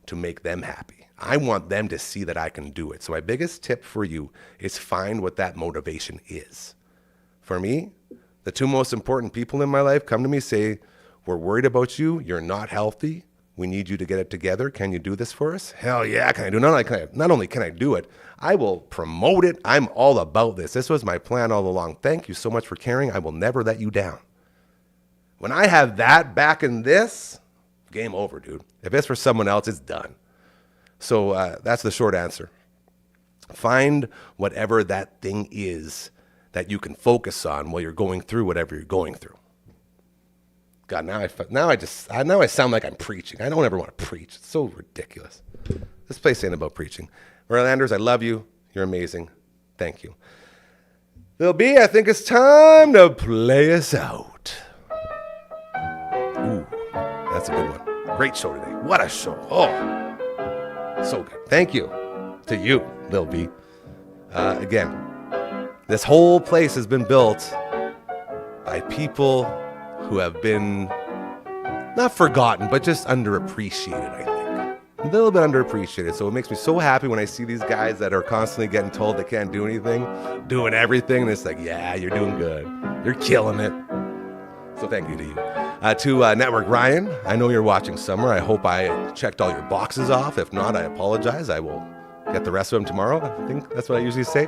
to make them happy. I want them to see that I can do it. So my biggest tip for you is find what that motivation is. For me, the two most important people in my life come to me, say, we're worried about you. You're not healthy. We need you to get it together. Can you do this for us? Hell yeah, can I do it? Not only can I do it, I will promote it. I'm all about this. This was my plan all along. Thank you so much for caring. I will never let you down. When I have that back in this, game over, dude. If it's for someone else, it's done. So that's the short answer. Find whatever that thing is that you can focus on while you're going through whatever you're going through. God, now I sound like I'm preaching. I don't ever want to preach. It's so ridiculous. This place ain't about preaching. Royal Anders, I love you. You're amazing. Thank you. Lil B, I think it's time to play us out. Ooh, that's a good one. Great show today. What a show. Oh, so good. Thank you to you, Lil B. Again, this whole place has been built by people who have been not forgotten, but just underappreciated, I think. A little bit underappreciated. So it makes me so happy when I see these guys that are constantly getting told they can't do anything, doing everything. And it's like, yeah, you're doing good. You're killing it. So thank you to you. To Network Ryan, I know you're watching Summer. I hope I checked all your boxes off. If not, I apologize. I will get the rest of them tomorrow. I think that's what I usually say.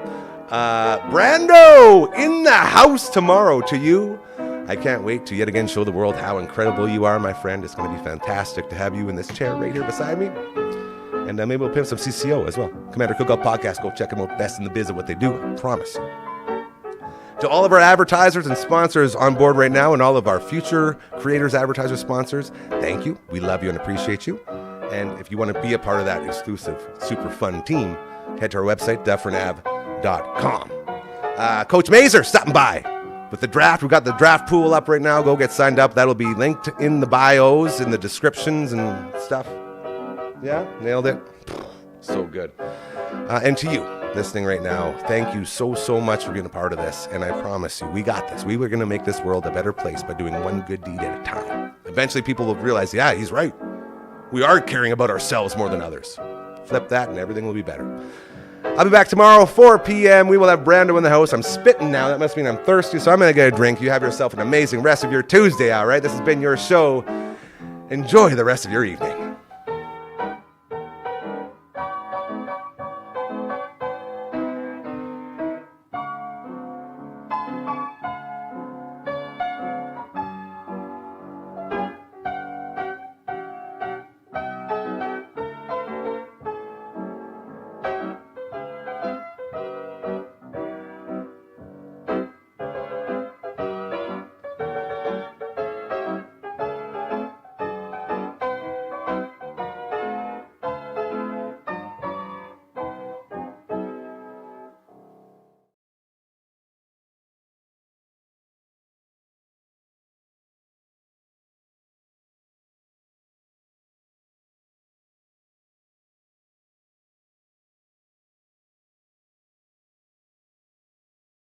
Brando in the house tomorrow. To you, I can't wait to yet again show the world how incredible you are, my friend. It's going to be fantastic to have you in this chair right here beside me. And maybe we'll pimp some CCO as well. Commander Cookout Podcast. Go check them out. Best in the biz at what they do. I promise. To all of our advertisers and sponsors on board right now, and all of our future creators, advertisers, sponsors, thank you. We love you and appreciate you. And if you want to be a part of that exclusive, super fun team, head to our website, dufferinav.com. Coach Mazer stopping by with the draft. We've got the draft pool up right now. Go get signed up. That'll be linked in the bios, in the descriptions and stuff. Yeah, nailed it. So good. And to you listening right now, thank you so much for being a part of this. And I promise you, we got this. We were going to make this world a better place by doing one good deed at a time. Eventually, people will realize, yeah, he's right. We are caring about ourselves more than others. Flip that and everything will be better. I'll be back tomorrow, 4 p.m. We will have Brando in the house. I'm spitting now. That must mean I'm thirsty, so I'm going to get a drink. You have yourself an amazing rest of your Tuesday, all right? This has been your show. Enjoy the rest of your evening.